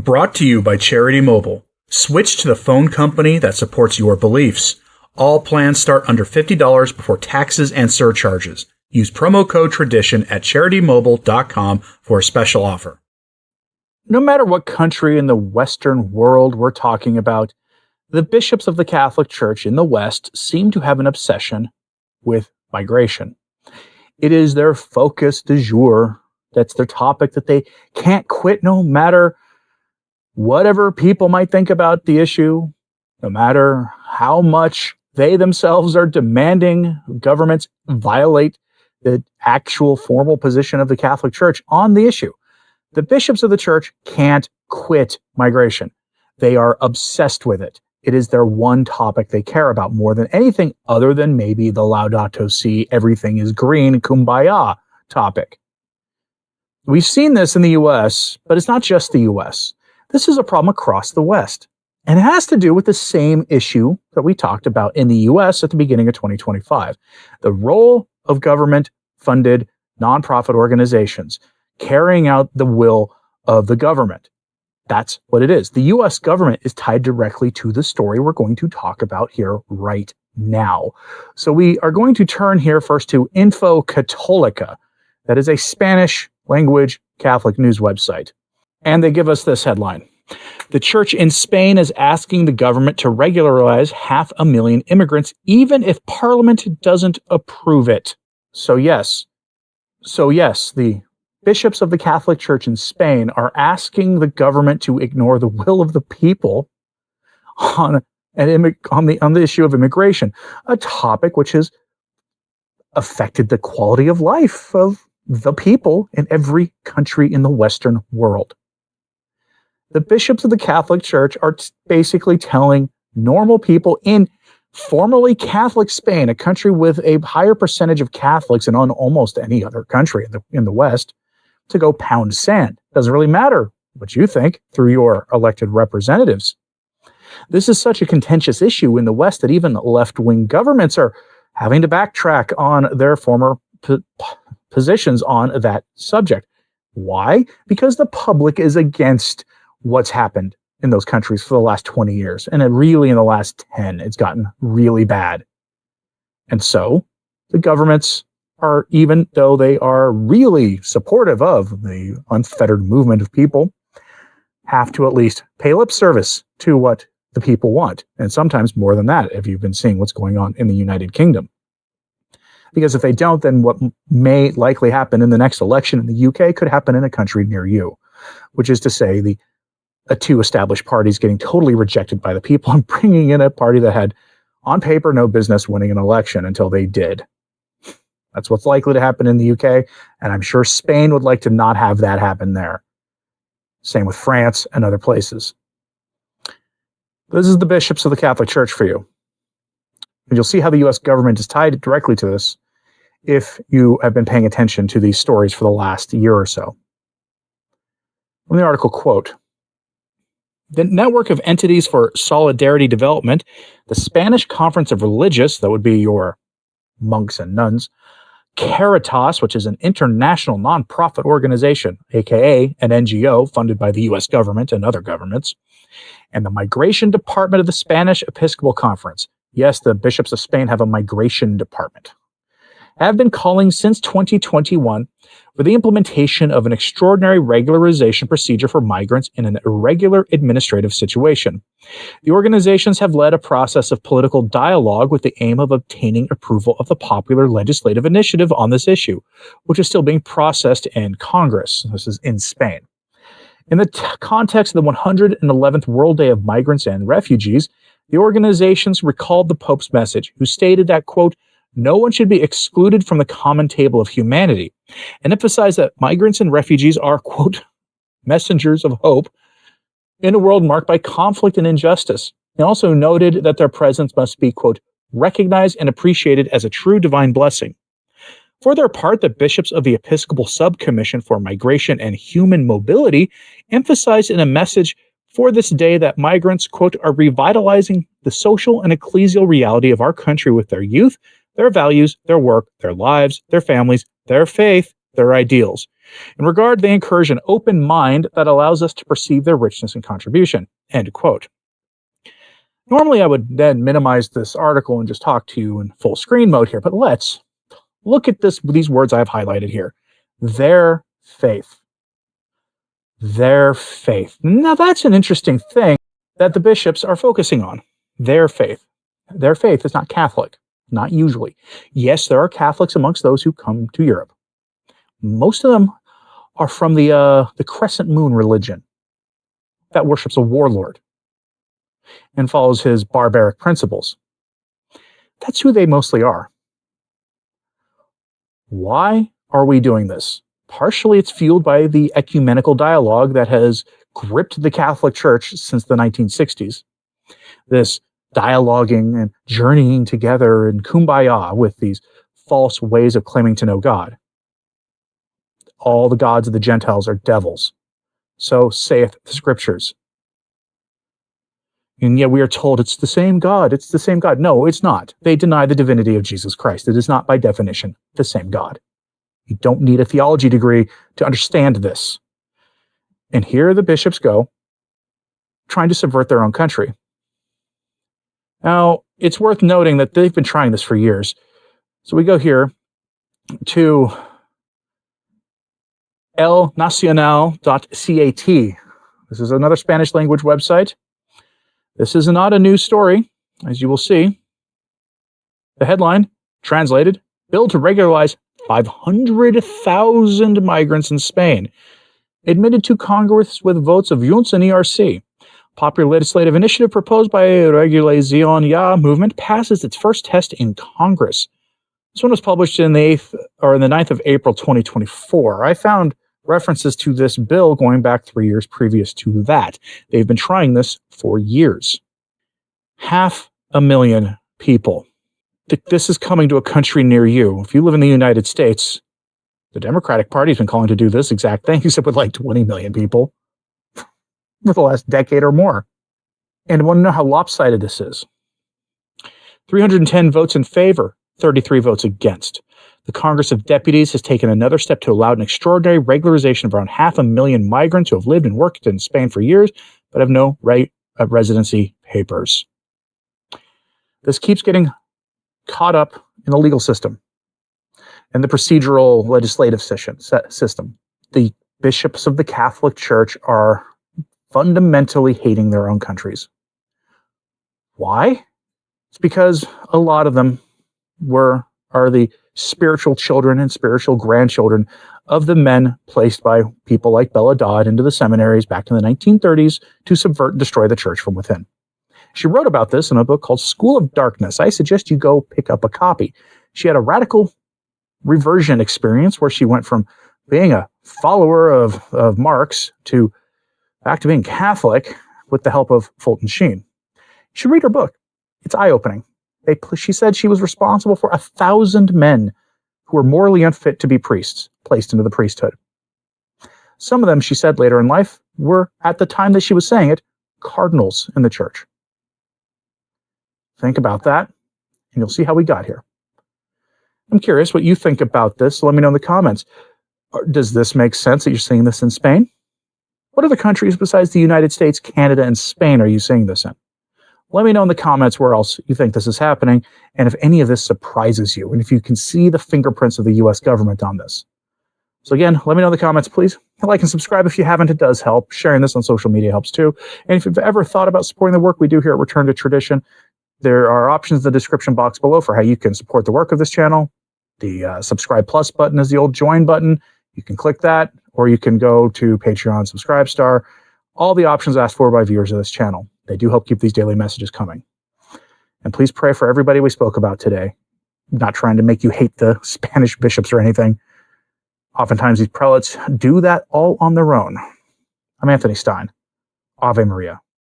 Brought to you by Charity Mobile. Switch to the phone company that supports your beliefs. All plans start under $50 before taxes and surcharges. Use promo code TRADITION at CharityMobile.com for a special offer. No matter what country in the Western world we're talking about, the bishops of the Catholic Church in the West seem to have an obsession with migration. It is their focus du jour. That's their topic that they can't quit no matter whatever people might think about the issue, no matter how much they themselves are demanding governments violate the actual formal position of the Catholic Church on the issue. The bishops of the church can't quit migration. They are obsessed with it. It is their one topic they care about more than anything other than maybe the Laudato Si, everything is green, kumbaya topic. We've seen this in the U.S., but it's not just the U.S. This is a problem across the West. And it has to do with the same issue that we talked about in the U.S. at the beginning of 2025. The role of government-funded nonprofit organizations carrying out the will of the government. That's what it is. The U.S. government is tied directly to the story we're going to talk about here right now. So we are going to turn here first to Info Católica. That is a Spanish language Catholic news website. And they give us this headline. The church in Spain is asking the government to regularize 500,000 immigrants, even if Parliament doesn't approve it. So yes, the bishops of the Catholic Church in Spain are asking the government to ignore the will of the people on the issue of immigration, a topic which has affected the quality of life of the people in every country in the Western world. The bishops of the Catholic Church are basically telling normal people in formerly Catholic Spain, a country with a higher percentage of Catholics than on almost any other country in the West, to go pound sand. Doesn't really matter what you think through your elected representatives. This is such a contentious issue in the West that even left-wing governments are having to backtrack on their former positions on that subject. Why? Because the public is against what's happened in those countries for the last 20 years. And really in the last 10, it's gotten really bad. And so the governments are, even though they are really supportive of the unfettered movement of people, have to at least pay lip service to what the people want. And sometimes more than that, if you've been seeing what's going on in the United Kingdom. Because if they don't, then what may likely happen in the next election in the UK could happen in a country near you, which is to say the two established parties getting totally rejected by the people and bringing in a party that had, on paper, no business winning an election until they did. That's what's likely to happen in the UK, and I'm sure Spain would like to not have that happen there. Same with France and other places. This is the bishops of the Catholic Church for you. And you'll see how the U.S. government is tied directly to this if you have been paying attention to these stories for the last year or so. From the article, quote, the network of entities for solidarity development, the Spanish Conference of Religious, that would be your monks and nuns, Caritas, which is an international nonprofit organization, aka an NGO funded by the U.S. government and other governments, and the Migration Department of the Spanish Episcopal Conference. Yes, the bishops of Spain have a migration department. Have been calling since 2021 for the implementation of an extraordinary regularization procedure for migrants in an irregular administrative situation. The organizations have led a process of political dialogue with the aim of obtaining approval of the popular legislative initiative on this issue, which is still being processed in Congress. This is in Spain. In the context of the 111th World Day of Migrants and Refugees, the organizations recalled the Pope's message, who stated that, quote, no one should be excluded from the common table of humanity, and emphasized that migrants and refugees are, quote, messengers of hope in a world marked by conflict and injustice. He also noted that their presence must be, quote, recognized and appreciated as a true divine blessing. For their part, the bishops of the Episcopal Subcommission for Migration and Human Mobility emphasized in a message for this day that migrants, quote, are revitalizing the social and ecclesial reality of our country with their youth, their values, their work, their lives, their families, their faith, their ideals. In regard, they encourage an open mind that allows us to perceive their richness and contribution. End quote. Normally, I would then minimize this article and just talk to you in full screen mode here, but let's look at these words I've highlighted here. Their faith. Their faith. Now, that's an interesting thing that the bishops are focusing on. Their faith. Their faith is not Catholic, not usually. Yes, there are Catholics amongst those who come to Europe. Most of them are from the Crescent Moon religion that worships a warlord and follows his barbaric principles. That's who they mostly are. Why are we doing this? Partially, it's fueled by the ecumenical dialogue that has gripped the Catholic Church since the 1960s. This dialoguing and journeying together in kumbaya with these false ways of claiming to know God. All the gods of the Gentiles are devils. So saith the Scriptures. And yet we are told it's the same God. It's the same God. No, it's not. They deny the divinity of Jesus Christ. It is not, by definition, the same God. You don't need a theology degree to understand this. And here the bishops go, trying to subvert their own country. Now, it's worth noting that they've been trying this for years. So we go here to elnacional.cat. This is another Spanish language website. This is not a news story, as you will see. The headline, translated, bill to regularize 500,000 migrants in Spain, admitted to Congress with votes of Junts and ERC. Popular legislative initiative proposed by Regulación Ya movement passes its first test in Congress. This one was published in the 9th of April 2024. I found references to this bill going back 3 years previous to that. They've been trying this for years. 500,000 people. This is coming to a country near you. If you live in the United States, the Democratic Party has been calling to do this exact thing, except with like 20 million people for the last decade or more. And I want to know how lopsided this is. 310 votes in favor, 33 votes against. The Congress of Deputies has taken another step to allow an extraordinary regularization of around 500,000 migrants who have lived and worked in Spain for years, but have no right of residency papers. This keeps getting caught up in the legal system and the procedural legislative system. The bishops of the Catholic Church are fundamentally hating their own countries. Why? It's because a lot of them are the spiritual children and spiritual grandchildren of the men placed by people like Bella Dodd into the seminaries back in the 1930s to subvert and destroy the church from within. She wrote about this in a book called School of Darkness. I suggest you go pick up a copy. She had a radical reversion experience where she went from being a follower of Marx to back to being Catholic with the help of Fulton Sheen. You should read her book. It's eye-opening. She said she was responsible for 1,000 men who were morally unfit to be priests, placed into the priesthood. Some of them, she said later in life, were, at the time that she was saying it, cardinals in the church. Think about that, and you'll see how we got here. I'm curious what you think about this. So let me know in the comments. Does this make sense that you're seeing this in Spain? What other countries besides the United States, Canada, and Spain are you seeing this in? Let me know in the comments where else you think this is happening, and if any of this surprises you, and if you can see the fingerprints of the U.S. government on this. So again, let me know in the comments, please. Like and subscribe if you haven't. It does help. Sharing this on social media helps too. And if you've ever thought about supporting the work we do here at Return to Tradition, there are options in the description box below for how you can support the work of this channel. The subscribe plus button is the old join button. You can click that, or you can go to Patreon, Subscribe Star. All the options asked for by viewers of this channel. They do help keep these daily messages coming. And please pray for everybody we spoke about today. I'm not trying to make you hate the Spanish bishops or anything. Oftentimes these prelates do that all on their own. I'm Anthony Stine. Ave Maria.